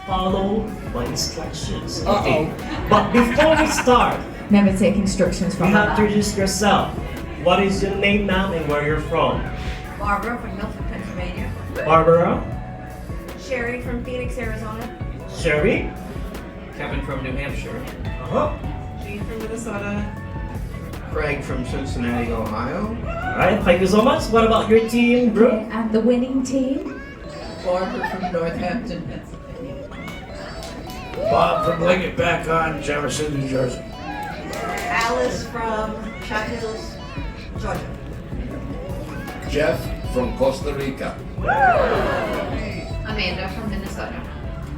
follow my instructions. Okay. But before we start, Never take instructions you from have to that. introduce yourself. What is your name now and where you're from? Barbara from Milford, Pennsylvania. Barbara, Sherry from Phoenix, Arizona. Sherry, Kevin from New Hampshire. uh-huh. Jean from Minnesota. Craig from Cincinnati, Ohio. Alright, thank you so much. What about your team, Brooke? And the winning team. Barbara from Northampton, Pennsylvania. Bob from Liggett back on Jefferson, New Jersey. Alice from Shot Hills, Georgia. Jeff from Costa Rica. Amanda from Minnesota.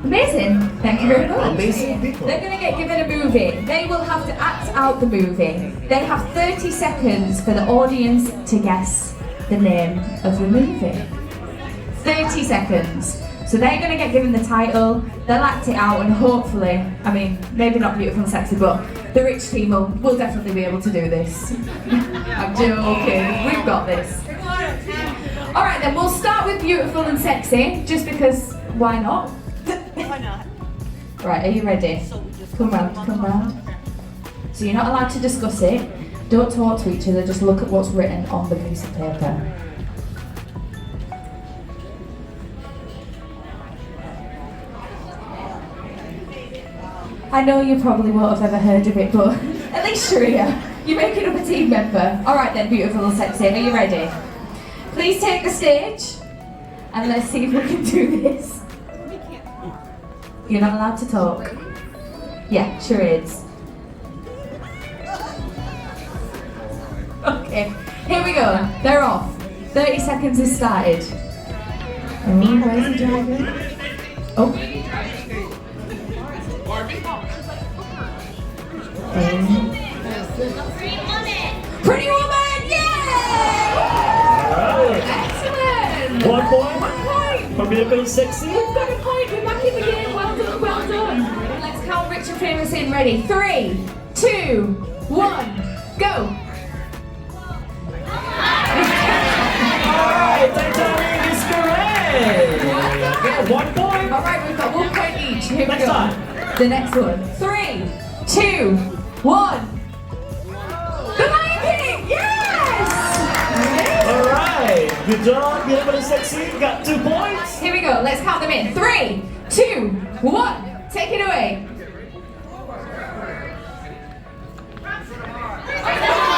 Amazing. Thank you very much. Amazing people. They're going to get given a movie. They will have to act out the movie. They have 30 seconds for the audience to guess the name of the movie. 30 seconds. So they're going to get given the title, they'll act it out, and hopefully, I mean, maybe not Beautiful and Sexy, but the rich team will definitely be able to do this. I'm joking. We've got this. Alright then, we'll start with Beautiful and Sexy, just because, why not? Why not? Right, are you ready? Come round. So you're not allowed to discuss it. Don't talk to each other, just look at what's written on the piece of paper. I know you probably won't have ever heard of it, but at least you're here. You're making up a team member. Alright then, Beautiful and Sexy, are you ready? Please take the stage, and let's see if we can do this. You're not allowed to talk. Yeah, charades. Okay, here we go. They're off. 30 seconds has started. Oh, where's the driver? Oh. Pretty Woman! Yay! Alright. Excellent! 1 point. 1 point! For Beautiful and Sexy. We've got a point. We're back in the game. Well done, well done. Let's count Rich and Famous in. Ready? 3, 2, 1, go. Alright, Titanic is correct. Okay, 1 point. All right, we've got 1 point each. Here we Next go. time. The next one. 3, 2, 1. The Lion King! Yes! Alright, good job, Beautiful and Sexy. You got 2 points. Here we go. Let's count them in. 3, 2, 1. Take it away.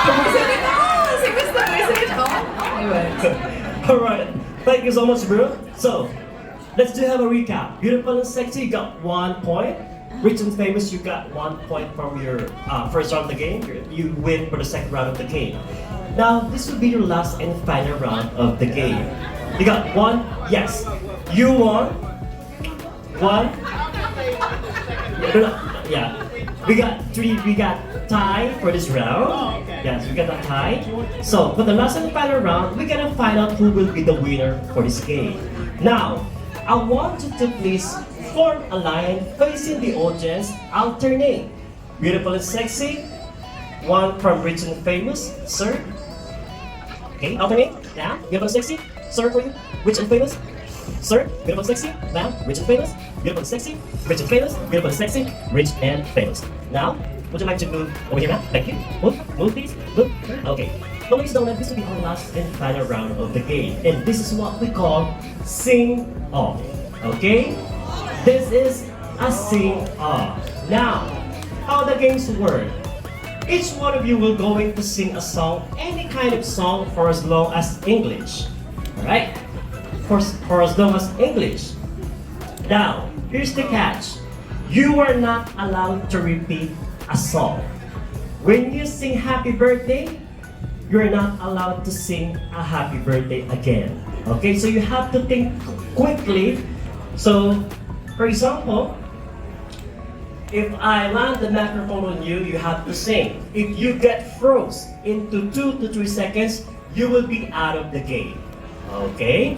The Wizard of Oz! It was the Wizard of Oz. Alright, thank you so much, bro. So, let's do have a recap. Beautiful and Sexy, you got 1 point. Rich and Famous, you got 1 point from your first round of the game. You win for the second round of the game. Now, this will be your last and final round of the game. You got 1, yes. You won. 1. Yeah. We got 3, we got tie for this round. Yes, we got a tie. So, for the last and final round, we're gonna find out who will be the winner for this game. Now, I want you to please form a line facing the audience, alternate. Beautiful and Sexy, 1 from Rich and Famous, sir. Okay, alternate. Now, Beautiful and Sexy, sir for you. Rich and Famous, sir. Beautiful and Sexy, now, Rich and Famous. Beautiful and Sexy, Rich and Famous. Beautiful and Sexy, Rich and Famous. Now, would you like to move over here now? Thank you. Move please, move. Okay. Now, ladies and gentlemen, this will be our last and final round of the game. And this is what we call sing off. Okay? This is a sing-off. Now, how the games work. Each one of you will going to sing a song, any kind of song for as long as English. Alright? For as long as English. Now, here's the catch. You are not allowed to repeat a song. When you sing Happy Birthday, you're not allowed to sing a Happy Birthday again. Okay, so you have to think quickly. So, for example, if I land the microphone on you, you have to sing. If you get froze into 2 to 3 seconds, you will be out of the game. Okay?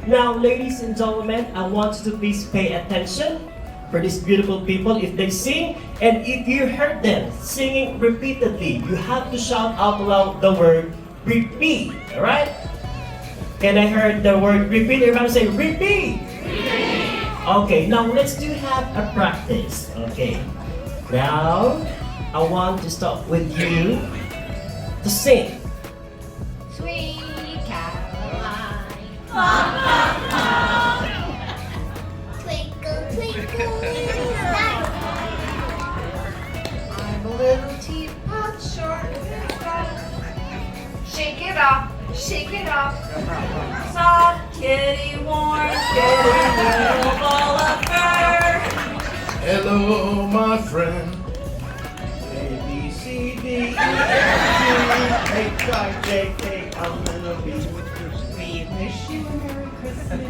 Now, ladies and gentlemen, I want you to please pay attention for these beautiful people. If they sing, and if you heard them singing repeatedly, you have to shout out loud the word repeat. Alright? Can I hear the word repeat? Everybody say repeat! Okay, now let's do have a practice. Okay. Now, I want to start with you to sing. Sweet Caroline. Twinkle, twinkle, little star. I'm a little teapot, short and fat. Shake it up, shake it up. Soft, kitty, warm, kitty, little ball of fur. Hello, my friend. A, B, C, D, E, F, G, H, I, J, K, L, M, N, O, P. We wish you a Merry Christmas.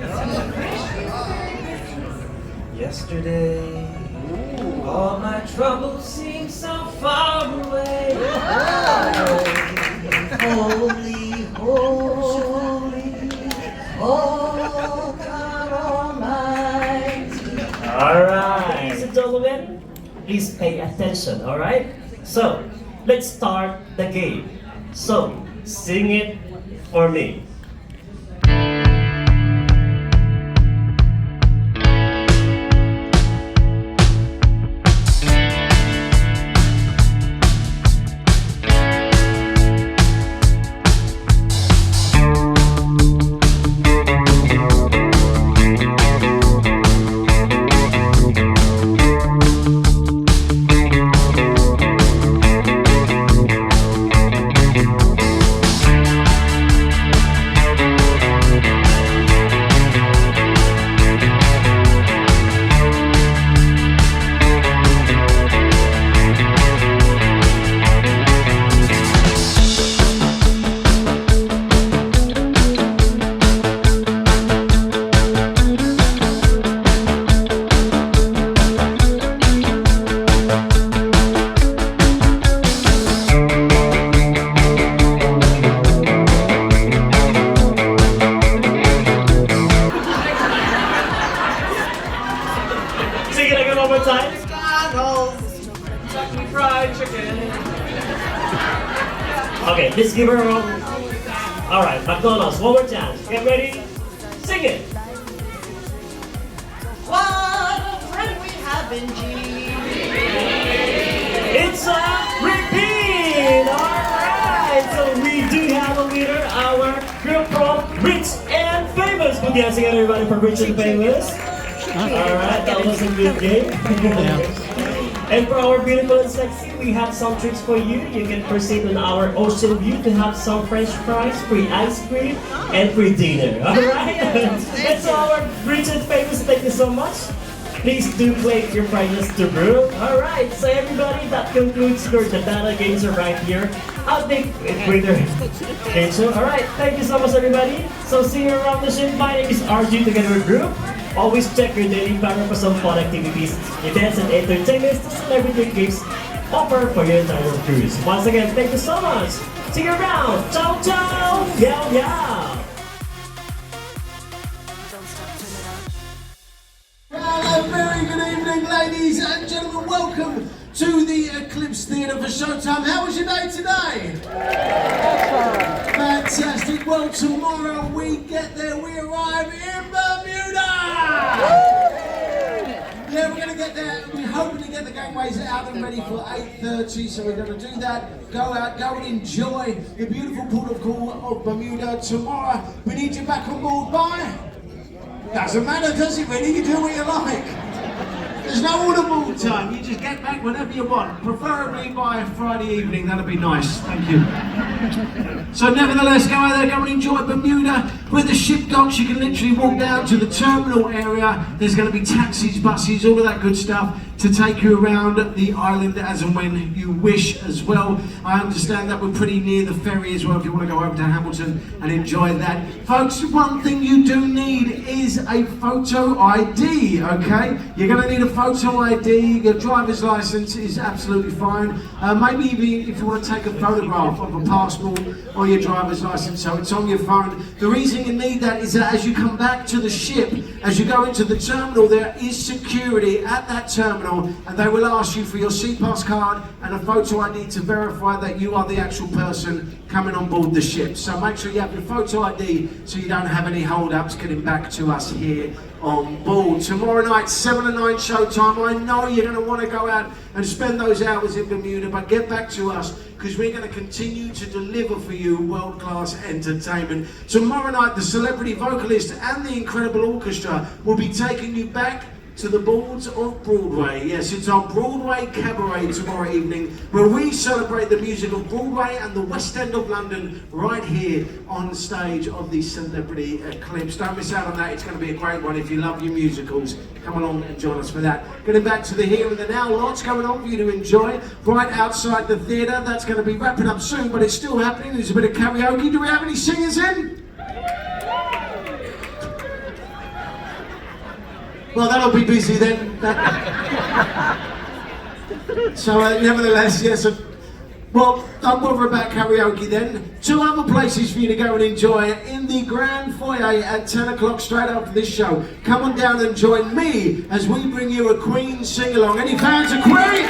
Yesterday, all my troubles seem so far away. Holy, holy, oh God Almighty. Alright. Ladies and gentlemen, please pay attention, alright? So, let's start the game. So, sing it for me. Sing it again one more time. McDonald's, Kentucky Fried Chicken. Okay, let's give her a round. Alright, McDonald's, one more time. Get ready. Sing it. What a friend we have in Jesus. It's a repeat! Alright, so we do have a winner, our group from Rich and Famous. Put your hands together, everybody, for Rich and Famous. Alright, that was a good game. And for our beautiful and sexy, we have some treats for you. You can proceed on our ocean view to have some French fries, free ice cream, and free dinner. Alright? And so our Rich and Famous, thank you so much. Please do play your prizes to group. Alright, so everybody, that concludes your data games are right here. I'll take it with your game show. Alright, thank you so much everybody. So see you around the ship. My name is RG together with group. Always check your daily banner for some fun activities, events and entertainments to celebrity gifts offered for your entire cruise. Once again, thank you so much. See you around. Ciao, ciao. Yow, yow. Hello, very good evening, ladies and gentlemen. Welcome to the Eclipse Theatre for Showtime. How was your day today? Fantastic. Well, tomorrow we get there. We arrive in Bermuda. Yeah, we're going to get there. We're hoping to get the gangways out and ready for 8:30. So we're going to do that. Go out, go and enjoy the beautiful port of call of Bermuda tomorrow. We need you back on board by... Doesn't matter, does it really? You do what you like. There's no audible time. You just get back whenever you want. Preferably by Friday evening. That'd be nice. Thank you. So nevertheless, go out there, go and enjoy Bermuda. Where the ship docks, you can literally walk down to the terminal area. There's going to be taxis, buses, all of that good stuff to take you around the island as and when you wish as well. I understand that we're pretty near the ferry as well if you want to go over to Hamilton and enjoy that. Folks, one thing you do need is a photo ID, okay? You're going to need a photo ID. Your driver's license is absolutely fine. Maybe even if you want to take a photograph of a passport or your driver's license so it's on your phone. The reason you need that is that as you come back to the ship, as you go into the terminal, there is security at that terminal and they will ask you for your SeaPass card and a photo ID to verify that you are the actual person coming on board the ship. So make sure you have your photo ID so you don't have any hold-ups getting back to us here on board. Tomorrow night, 7 to 9 showtime. I know you're going to want to go out and spend those hours in Bermuda, but get back to us because we're going to continue to deliver for you world-class entertainment. Tomorrow night, the celebrity vocalist and the incredible orchestra will be taking you back to the boards of Broadway. Yes, it's our Broadway Cabaret tomorrow evening, where we celebrate the music of Broadway and the West End of London right here on stage of the Celebrity Eclipse. Don't miss out on that. It's going to be a great one if you love your musicals. Come along and join us for that. Getting back to the here and the now, lots going on for you to enjoy right outside the theatre. That's going to be wrapping up soon, but it's still happening. There's a bit of karaoke. Do we have any singers in? Well, that'll be busy then. So, nevertheless, yes. Well, don't bother about karaoke then. 2 other places for you to go and enjoy in the Grand Foyer at 10 o'clock straight after this show. Come on down and join me as we bring you a Queen sing-along. Any fans of Queen?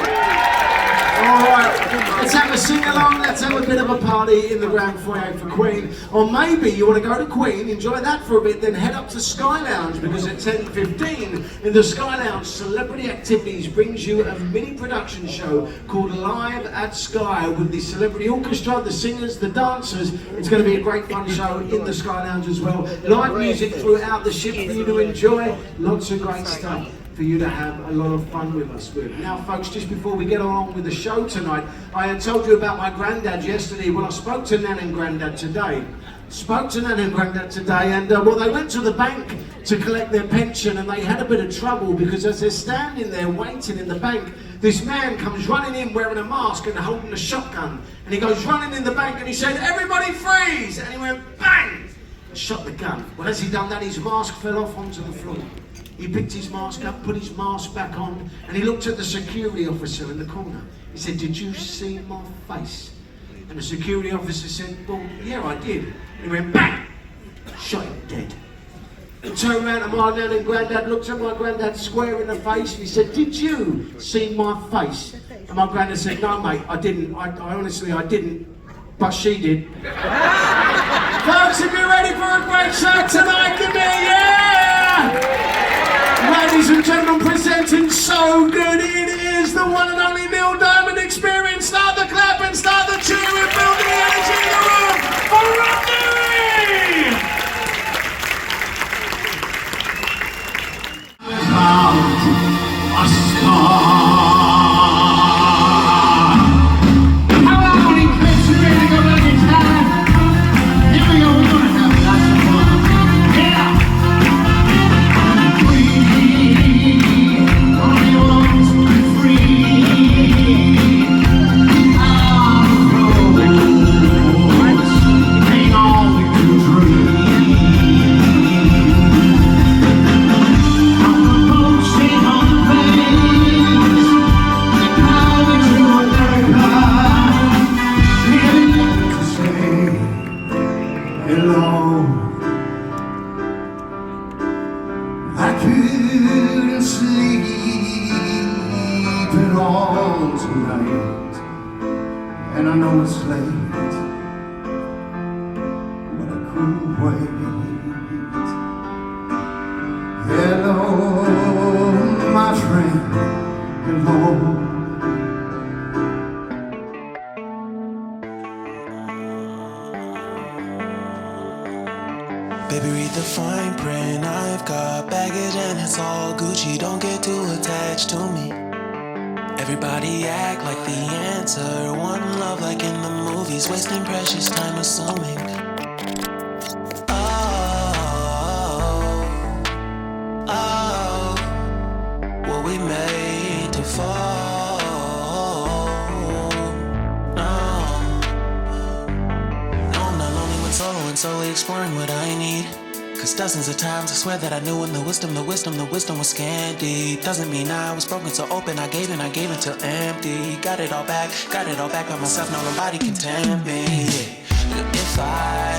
Alright, let's have a sing-along, let's have a bit of a party in the Grand Foyer for Queen. Or maybe you want to go to Queen, enjoy that for a bit, then head up to Sky Lounge, because at 10:15 in the Sky Lounge, Celebrity Activities brings you a mini production show called Live at Sky with the Celebrity Orchestra, the singers, the dancers. It's going to be a great fun show in the Sky Lounge as well. Live music throughout the ship for you to enjoy, lots of great stuff for you to have a lot of fun with us with. Now folks, just before we get on with the show tonight, I had told you about my granddad yesterday. Well, I spoke to Nan and Granddad today. And well, they went to the bank to collect their pension and they had a bit of trouble because as they're standing there waiting in the bank, this man comes running in wearing a mask and holding a shotgun. And he goes running in the bank and he said, "Everybody freeze!" And he went bang! And shot the gun. Well, as he done that, his mask fell off onto the floor. He picked his mask up, put his mask back on, and he looked at the security officer in the corner. He said, "Did you see my face?" And the security officer said, "Well, yeah, I did." And he went, bang! Shot him dead. He turned around to my Nan and Granddad, looked at my Granddad square in the face, and he said, "Did you see my face?" And my Granddad said, "No, mate, I didn't. I honestly, I didn't. But she did." Folks, if you're ready for a great show tonight, give me a yeah! Ladies and gentlemen, presenting So Good It Is, the one and only Neil Diamond Experience. Start the clap and start the cheer and build the energy in the room for Rodney! Without a star. How about Eclipse? You ready to go back in time? Here we go, we're gonna have lots of fun. Yeah! And I know it's late, but I couldn't wait. Hello, my friend, hello. Baby, read the fine print. I've got baggage and it's all Gucci. Don't get too attached to me. Everybody act like the answer. One love like in the movies. Wasting precious time assuming. Were we made to fall? No, I'm not lonely when solo and solely exploring what I need. Cause dozens of times I swear that I knew when the wisdom was scanty. Doesn't mean I was broken so open, I gave until empty. Got it all back by myself, now nobody can tempt me. If I